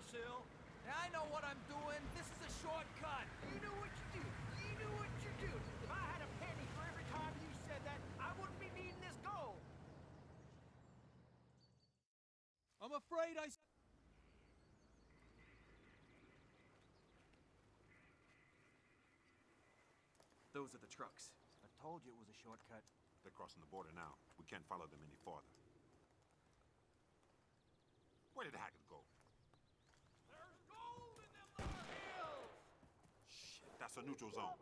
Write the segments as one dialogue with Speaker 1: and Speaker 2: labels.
Speaker 1: imbecile. I know what I'm doing. This is a shortcut.
Speaker 2: You know what you do. You know what you do. If I had a penny for every time you said that, I wouldn't be needing this gold.
Speaker 1: I'm afraid I... Those are the trucks.
Speaker 2: I told you it was a shortcut.
Speaker 3: They're crossing the border now. We can't follow them any farther. Where did Haggard go?
Speaker 1: There's gold in them there hills!
Speaker 3: Shit, that's a neutral zone.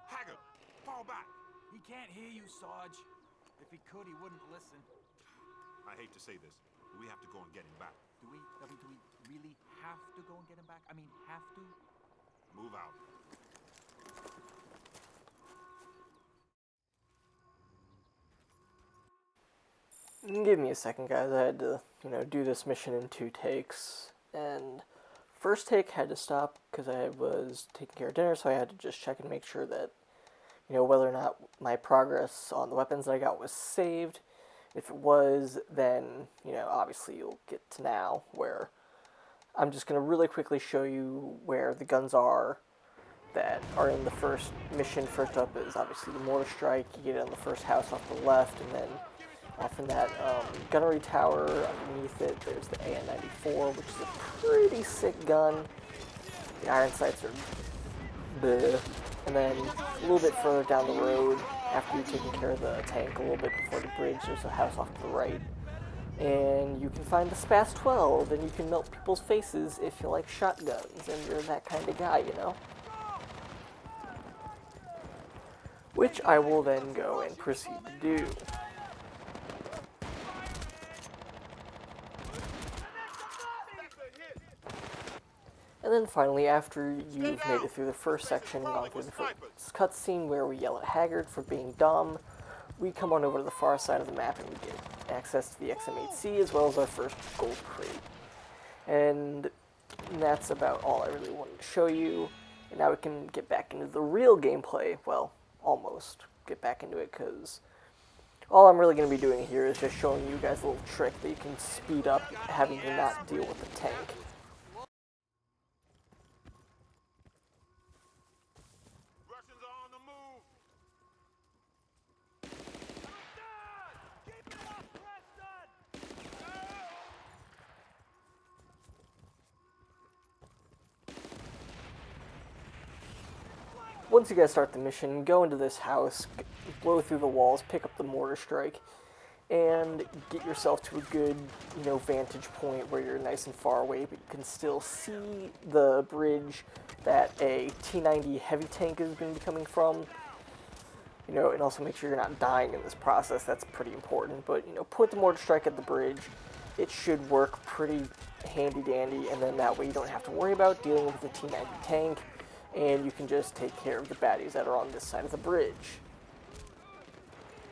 Speaker 3: Haggard, fall back!
Speaker 1: He can't hear you, Sarge. If he could, he wouldn't listen.
Speaker 3: I hate to say this, but we have to go and get him back.
Speaker 1: Do we really have to go and get him back? I mean, have to?
Speaker 3: Move out.
Speaker 4: Give me a second, guys. I had to, do this mission in 2 takes. And first take had to stop because I was taking care of dinner, so I had to just check and make sure that, whether or not my progress on the weapons that I got was saved. If it was, then, obviously you'll get to now, where I'm just going to really quickly show you where the guns are that are in the first mission. First up is obviously the mortar strike. You get it on the first house off the left, and then off in that gunnery tower underneath it, there's the AN-94, which is a pretty sick gun. The iron sights are bleh. And then a little bit further down the road, after you've taken care of the tank a little bit before the bridge, there's a house off to the right. And you can find the SPAS-12, and you can melt people's faces if you like shotguns, and you're that kind of guy, Which I will then go and proceed to do. And then finally, after you've made it through the first section, gone through the first cutscene where we yell at Haggard for being dumb, we come on over to the far side of the map and we get access to the XM8C as well as our first gold crate. And that's about all I really wanted to show you. And now we can get back into the real gameplay. Well, almost get back into it, because all I'm really going to be doing here is just showing you guys a little trick that you can speed up having to not deal with the tank. Once you guys start the mission, go into this house, blow through the walls, pick up the mortar strike, and get yourself to a good, vantage point where you're nice and far away, but you can still see the bridge that a T-90 heavy tank is going to be coming from. And also make sure you're not dying in this process. That's pretty important. But, put the mortar strike at the bridge. It should work pretty handy-dandy, and then that way you don't have to worry about dealing with the T-90 tank, and you can just take care of the baddies that are on this side of the bridge.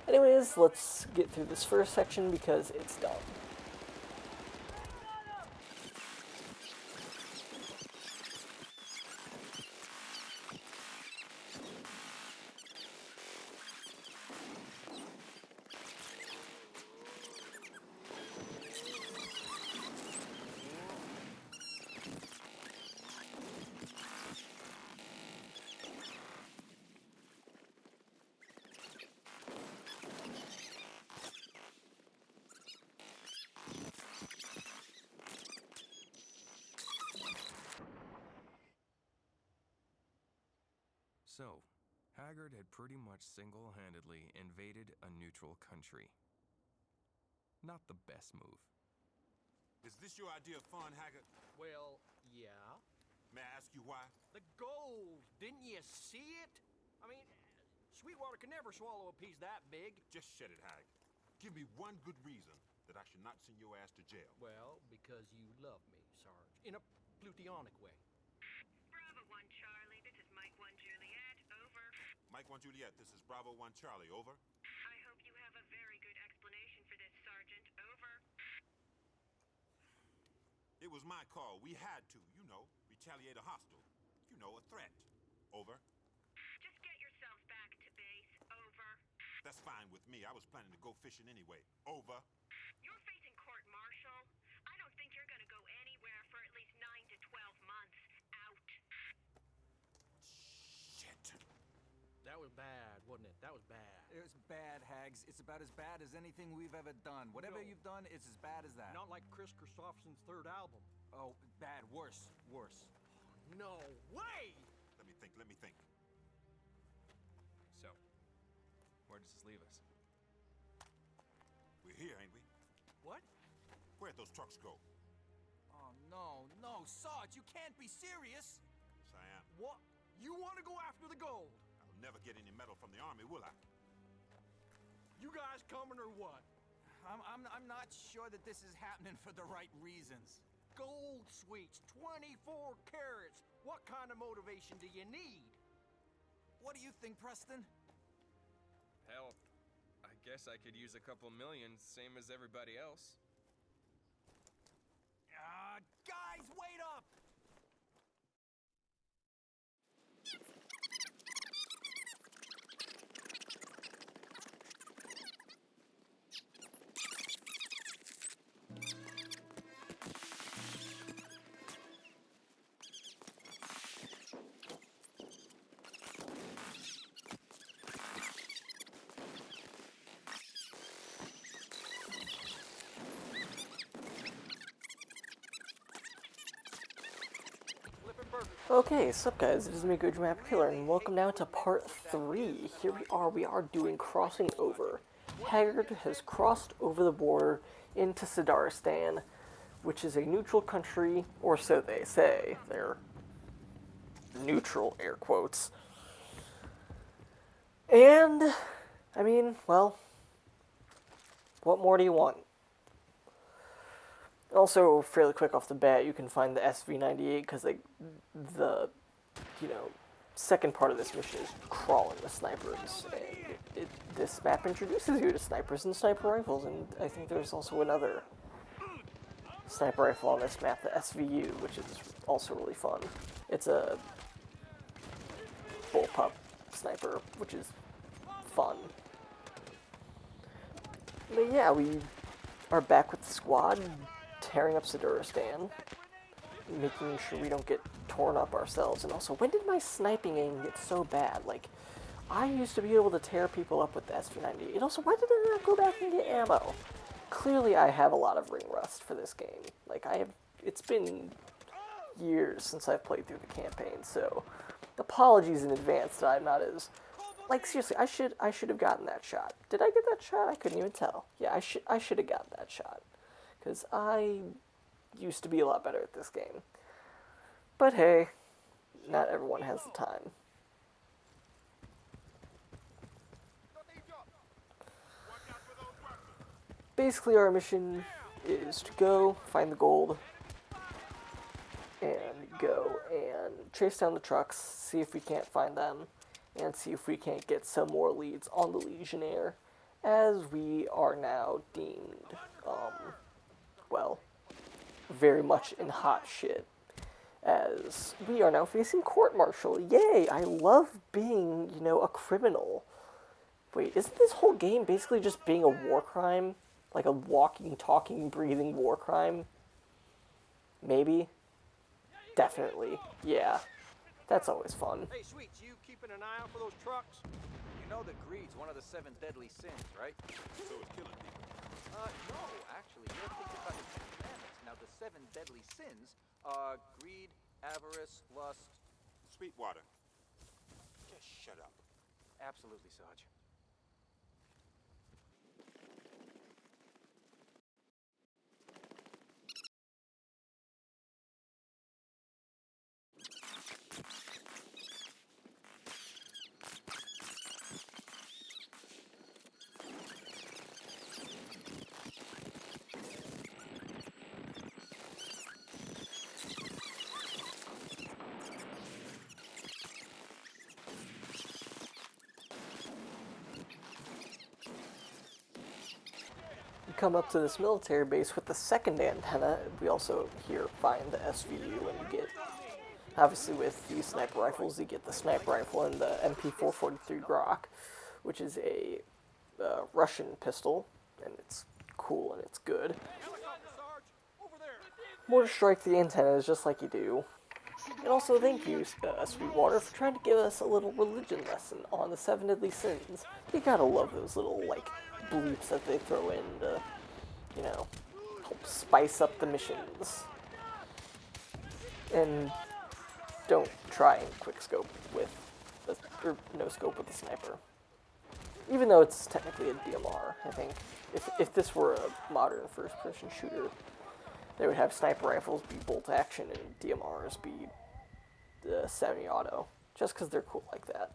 Speaker 4: Anyways, let's get through this first section because it's done.
Speaker 5: So, Haggard had pretty much single-handedly invaded a neutral country. Not the best move.
Speaker 3: Is this your idea of fun, Haggard?
Speaker 2: Well, yeah.
Speaker 3: May I ask you why?
Speaker 2: The gold. Didn't you see it? I mean, Sweetwater can never swallow a piece that big.
Speaker 3: Just shut it, Hag. Give me one good reason that I should not send your ass to jail.
Speaker 2: Well, because you love me, Sarge. In a plutonic way.
Speaker 6: Bravo 1 Charlie, this is Mike 1 Juliet, over.
Speaker 3: Mike 1 Juliet, this is Bravo 1 Charlie, over.
Speaker 6: I hope you have a very good explanation for this, Sergeant, over.
Speaker 3: It was my call. We had to, retaliate a hostile. A threat. Over.
Speaker 6: Just get yourselves back to base, over.
Speaker 3: That's fine with me. I was planning to go fishing anyway. Over.
Speaker 6: You're facing court-martial. I don't think you're gonna go anywhere for at least 9 to
Speaker 1: bad, Hags. It's about as bad as anything we've ever done. Whatever
Speaker 2: No.
Speaker 1: you've done, it's as bad as that.
Speaker 2: Not like Chris Christopherson's third album.
Speaker 1: Oh, bad. Worse. Worse.
Speaker 2: No way!
Speaker 3: Let me think, let me think.
Speaker 5: So, where does this leave us?
Speaker 3: We're here, ain't we?
Speaker 2: What?
Speaker 3: Where'd those trucks go?
Speaker 1: Oh, no, no, Sarge, you can't be serious.
Speaker 3: Yes, I am.
Speaker 2: What? You want to go after the gold?
Speaker 3: I'll never get any metal from the army, will I?
Speaker 2: You guys coming or what?
Speaker 1: I'm not sure that this is happening for the right reasons.
Speaker 2: Gold sweets, 24 carats. What kind of motivation do you need?
Speaker 1: What do you think, Preston?
Speaker 5: Hell, I guess I could use a couple million, same as everybody else.
Speaker 1: Guys, wait up!
Speaker 4: Okay, sup guys, it is me, Good Map Killer, and welcome now to part 3. Here we are doing crossing over. Haggard has crossed over the border into Sidaristan, which is a neutral country, or so they say. They're neutral, air quotes. And, I mean, well, what more do you want? Also, fairly quick off the bat, you can find the SV98 because the second part of this mission is crawling with snipers, and this map introduces you to snipers and sniper rifles, and I think there's also another sniper rifle on this map, the SVU, which is also really fun. It's a bullpup sniper, which is fun. But yeah, we are back with the squad, tearing up Sidaristan, making sure we don't get torn up ourselves. And also, when did my sniping aim get so bad? Like, I used to be able to tear people up with the SV98. And also, why did I not go back and get ammo? Clearly, I have a lot of ring rust for this game. Like, it's been years since I've played through the campaign, so apologies in advance that I'm not as... Like, seriously, I should have gotten that shot. Did I get that shot? I couldn't even tell. Yeah, I should have gotten that shot. Because I used to be a lot better at this game. But hey, not everyone has the time. Basically, our mission is to go find the gold, and go and chase down the trucks, see if we can't find them, and see if we can't get some more leads on the Legionnaire, as we are now deemed, well, very much in hot shit, as we are now facing court-martial. Yay! I love being, a criminal. Wait, isn't this whole game basically just being a war crime? Like a walking, talking, breathing war crime? Maybe? Definitely. Yeah. That's always fun.
Speaker 2: Hey, Sweets, you keeping an eye out for those trucks?
Speaker 1: You know that greed's one of the 7 deadly sins, right?
Speaker 3: So it's killing people.
Speaker 1: No, actually, you're thinking about the 10 commandments. Now, the 7 deadly sins are greed, avarice, lust...
Speaker 3: Sweetwater. Just shut up.
Speaker 1: Absolutely, Sarge.
Speaker 4: We come up to this military base with the second antenna. We also here find the SVU, and you get, obviously with these sniper rifles, you get the sniper rifle and the MP443 Grok, which is a Russian pistol, and it's cool and it's good.
Speaker 2: Helicopter, Sarge! Over there!
Speaker 4: Mortar strike the antennas just like you do. And also, thank you, Sweetwater, for trying to give us a little religion lesson on the 7 deadly sins. You gotta love those little, like, bleeps that they throw in to, you know, help spice up the missions. And don't try and quick scope with, or no scope with the sniper. Even though it's technically a DMR, I think. If this were a modern first-person shooter, they would have sniper rifles be bolt action and DMRs be semi-auto, just because they're cool like that.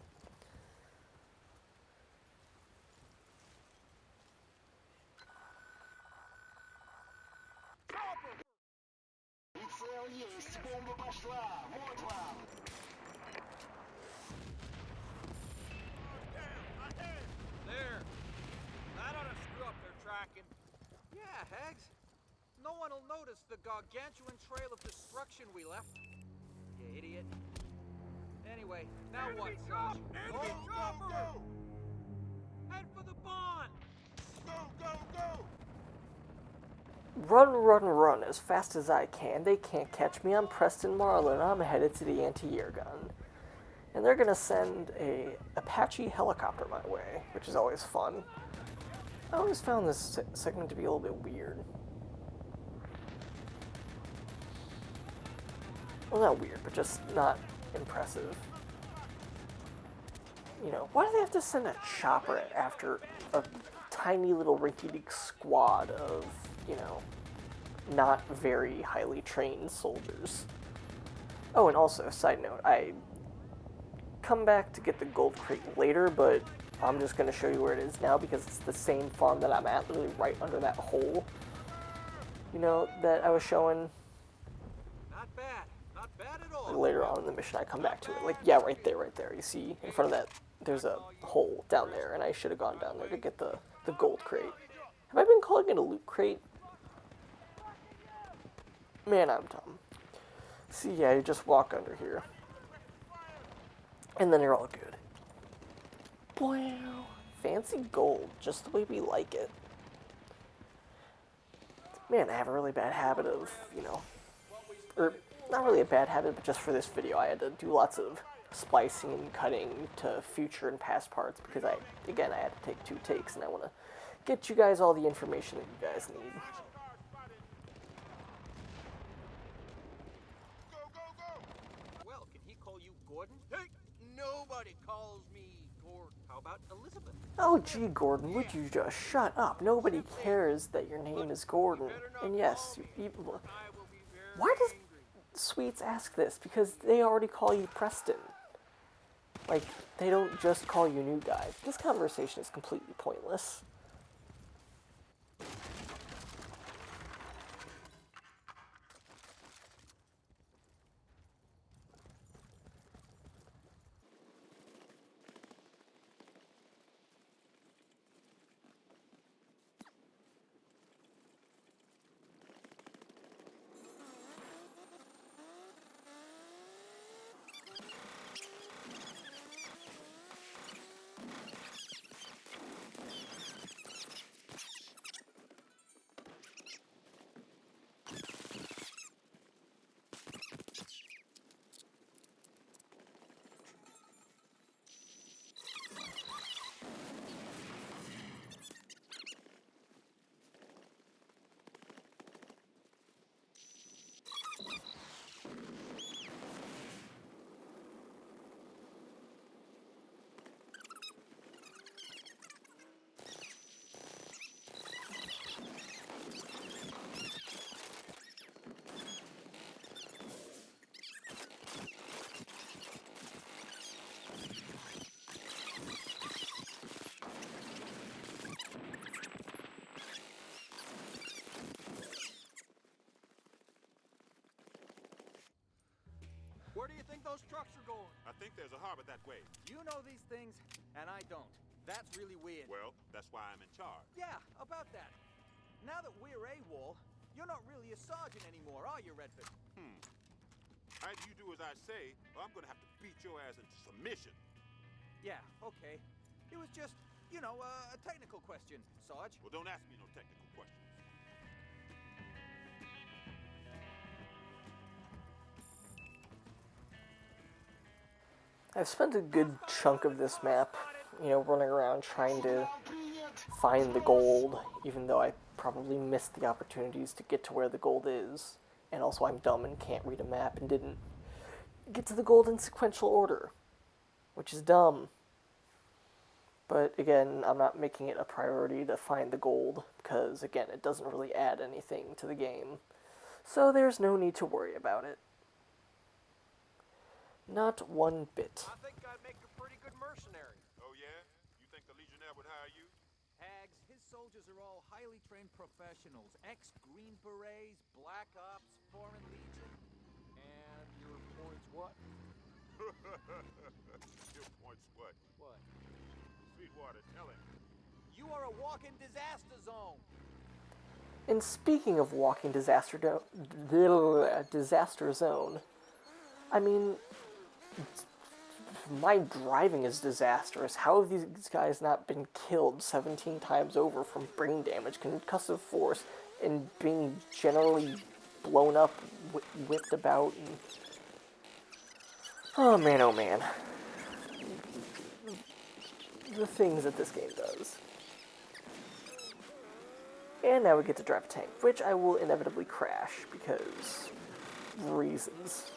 Speaker 2: There. That ought to screw up their tracking.
Speaker 1: Yeah, Hags. No one will notice the gargantuan trail of destruction we left. You idiot. Anyway, now what, Sarge?
Speaker 2: Enemy chopper! Head for the bond!
Speaker 4: Run, run, run as fast as I can. They can't catch me. I'm Preston Marlin. I'm headed to the anti-air gun. And they're going to send a Apache helicopter my way, which is always fun. I always found this segment to be a little bit weird. Well, not weird, but just not impressive. You know, why do they have to send a chopper after a tiny little rinky-dink squad of, you know, not very highly trained soldiers? Oh, and also, side note, I come back to get the gold crate later, but I'm just going to show you where it is now because it's the same farm that I'm at, literally right under that hole, you know, that I was showing.
Speaker 1: Not bad. Not bad at all.
Speaker 4: Later on in the mission, I come back to it. Like, yeah, right there. You see, in front of that, there's a hole down there, and I should have gone down there to get the gold crate. Have I been calling it a loot crate? Man, I'm dumb. See, yeah, you just walk under here. And then you're all good. Wow. Fancy gold, just the way we like it. Man, I have a really bad habit of, you know, or not really a bad habit, but just for this video, I had to do lots of splicing and cutting to future and past parts because I had to take 2 takes, and I want to get you guys all the information that you guys need.
Speaker 1: Well, can he call you Gordon?
Speaker 2: Hey, nobody calls me Gordon.
Speaker 1: How about Elizabeth?
Speaker 4: Oh, gee, Gordon, would you just shut up? Nobody cares that your name is Gordon. And yes, why does Sweets ask this? Because they already call you Preston. Like, they don't just call you New Guy. This conversation is completely pointless.
Speaker 1: Where do you think those trucks are going?
Speaker 3: I think there's a harbor that way.
Speaker 1: You know these things, and I don't. That's really weird.
Speaker 3: Well, that's why I'm in charge.
Speaker 1: Yeah, about that. Now that we're AWOL, you're not really a sergeant anymore, are you, Redford?
Speaker 3: Either you do as I say, or I'm gonna have to beat your ass into submission.
Speaker 1: Yeah, okay. It was just, you know, a technical question, Sarge.
Speaker 3: Well, don't ask me no technical questions.
Speaker 4: I've spent a good chunk of this map, running around trying to find the gold, even though I probably missed the opportunities to get to where the gold is. And also I'm dumb and can't read a map and didn't get to the gold in sequential order, which is dumb. But again, I'm not making it a priority to find the gold, because again, it doesn't really add anything to the game. So there's no need to worry about it. Not one bit.
Speaker 2: I think I'd make a pretty good mercenary.
Speaker 3: Oh, yeah? You think the Legionnaire would hire you?
Speaker 1: Hags, his soldiers are all highly trained professionals. Ex-Green Berets, Black Ops, Foreign Legion.
Speaker 2: And your point's what?
Speaker 3: Your point's what?
Speaker 2: What?
Speaker 3: Sweetwater, tell him.
Speaker 1: You are a walking disaster zone.
Speaker 4: And speaking of walking disaster zone, I mean, my driving is disastrous. How have these guys not been killed 17 times over from brain damage, concussive force, and being generally blown up, whipped about, and... Oh man. The things that this game does. And now we get to drive a tank, which I will inevitably crash, because... reasons.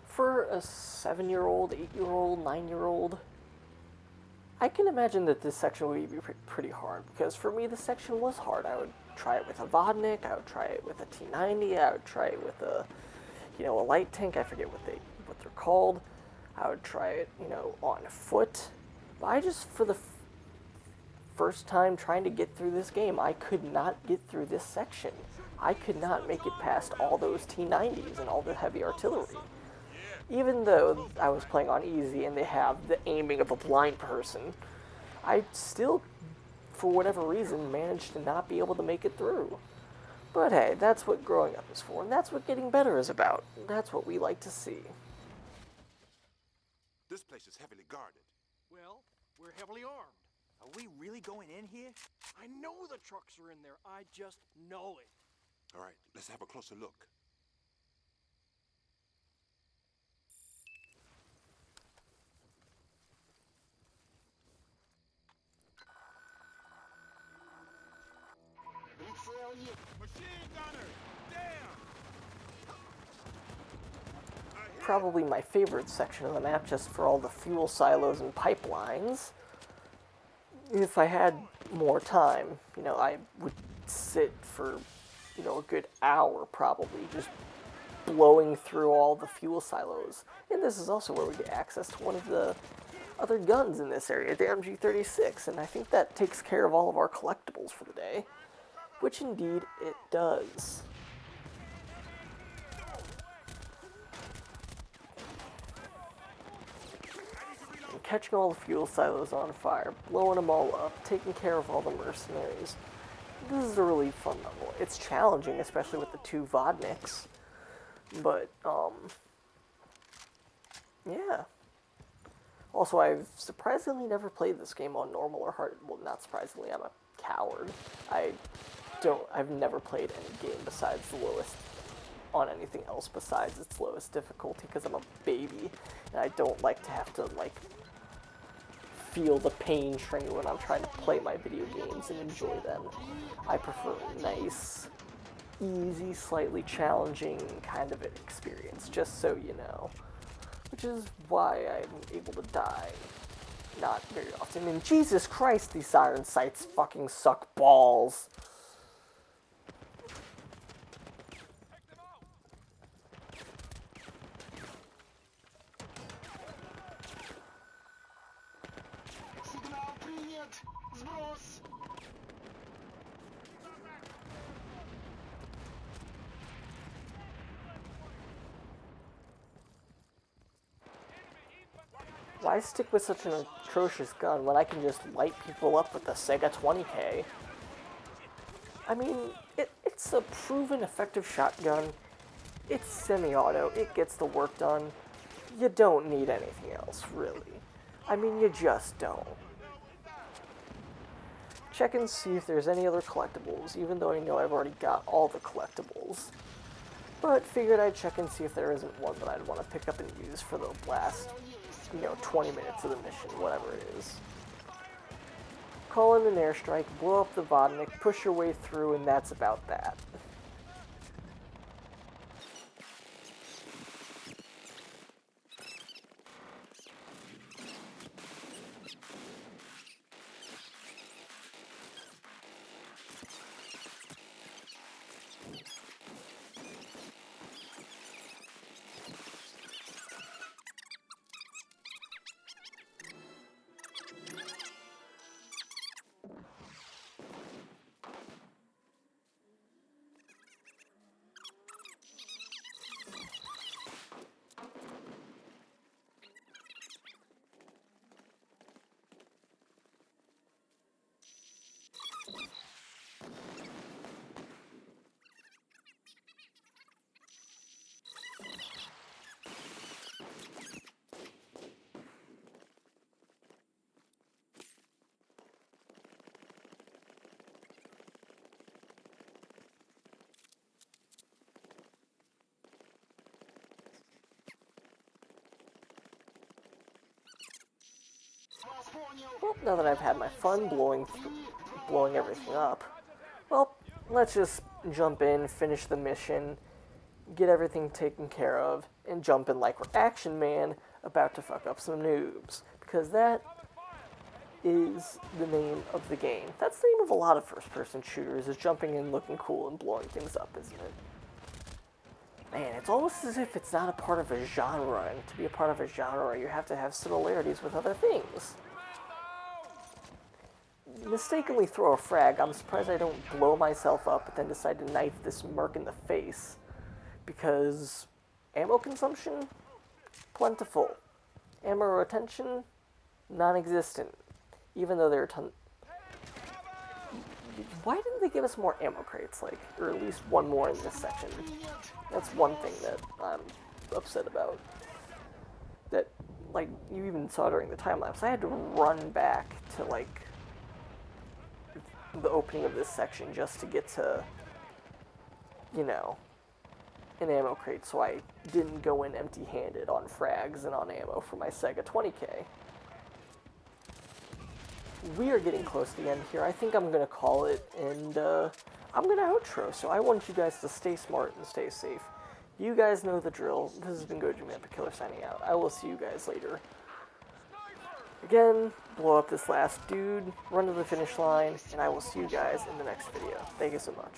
Speaker 4: For a 7-year-old, 8-year-old, 9-year-old, I can imagine that this section would be pretty hard, because for me this section was hard. I would try it with a Vodnik, I would try it with a T90, I would try it with a light tank, I forget what they're called. I would try it, on foot. But I just, for the first time trying to get through this game, I could not get through this section. I could not make it past all those T90s and all the heavy artillery. Even though I was playing on easy and they have the aiming of a blind person, I still, for whatever reason, managed to not be able to make it through. But hey, that's what growing up is for, and that's what getting better is about. That's what we like to see.
Speaker 3: This place is heavily guarded.
Speaker 2: Well, we're heavily armed.
Speaker 1: Are we really going in here?
Speaker 2: I know the trucks are in there. I just know it.
Speaker 3: All right, let's have a closer look. Machine gunner! Damn!
Speaker 4: Probably my favorite section of the map, just for all the fuel silos and pipelines. If I had more time, I would sit for, a good hour probably, just blowing through all the fuel silos. And this is also where we get access to one of the other guns in this area, the MG36, and I think that takes care of all of our collectibles for the day. Which indeed it does. And catching all the fuel silos on fire, blowing them all up, taking care of all the mercenaries. This is a really fun level. It's challenging, especially with the 2 Vodniks. But, yeah. Also, I've surprisingly never played this game on normal or hard. Well, not surprisingly, I'm a coward. I've never played any game besides the lowest, on anything else besides its lowest difficulty, because I'm a baby, and I don't like to have to, feel the pain train when I'm trying to play my video games and enjoy them. I prefer a nice, easy, slightly challenging kind of an experience, just so you know. which is why I'm able to die not very often. And Jesus Christ, these siren sights fucking suck balls.
Speaker 7: Сигнал принят! Сброс!
Speaker 4: Why stick with such an atrocious gun when I can just light people up with the Sega 20K? I mean, it's a proven effective shotgun. It's semi-auto. It gets the work done. You don't need anything else, really. I mean, you just don't. Check and see if there's any other collectibles, even though I know I've already got all the collectibles. But figured I'd check and see if there isn't one that I'd want to pick up and use for the last, 20 minutes of the mission, whatever it is. Call in an airstrike, blow up the Vodnik, push your way through, and that's about that. Well, now that I've had my fun blowing everything up, well, let's just jump in, finish the mission, get everything taken care of, and jump in like we're Action Man about to fuck up some noobs. Because that is the name of the game. That's the name of a lot of first-person shooters, is jumping in, looking cool, and blowing things up, isn't it? Man, it's almost as if it's not a part of a genre, and to be a part of a genre, you have to have similarities with other things. Mistakenly throw a frag, I'm surprised I don't blow myself up, but then decide to knife this merc in the face. Because ammo consumption? Plentiful. Ammo retention? Non-existent. Even though there are tons... Why didn't they give us more ammo crates, or at least one more in this section? That's one thing that I'm upset about. That, you even saw during the time-lapse, I had to run back to, the opening of this section just to get to, an ammo crate, so I didn't go in empty-handed on frags and on ammo for my Sega 20K. We are getting close to the end here. I think I'm going to call it, and I'm going to outro, so I want you guys to stay smart and stay safe. You guys know the drill. This has been Goju Man Killer signing out. I will see you guys later. Again, blow up this last dude, run to the finish line, and I will see you guys in the next video. Thank you so much.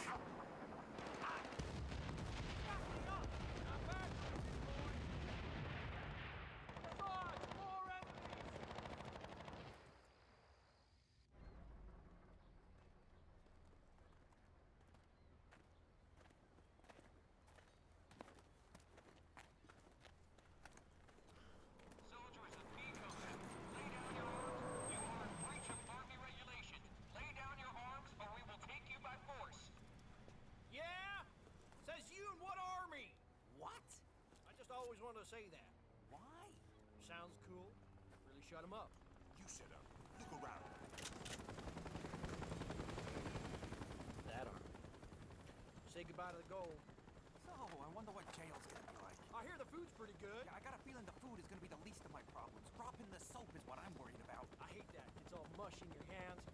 Speaker 2: Always wanted to say that. Why? Sounds cool. Really shut him up.
Speaker 3: You shut up. Look around.
Speaker 2: That arm. Say goodbye to the gold.
Speaker 8: So, I wonder what jail's gonna be like.
Speaker 2: I hear the food's pretty good.
Speaker 8: Yeah, I got a feeling the food is gonna be the least of my problems. Dropping the soap is what I'm worried about.
Speaker 2: I hate that. It's all mush in your hands.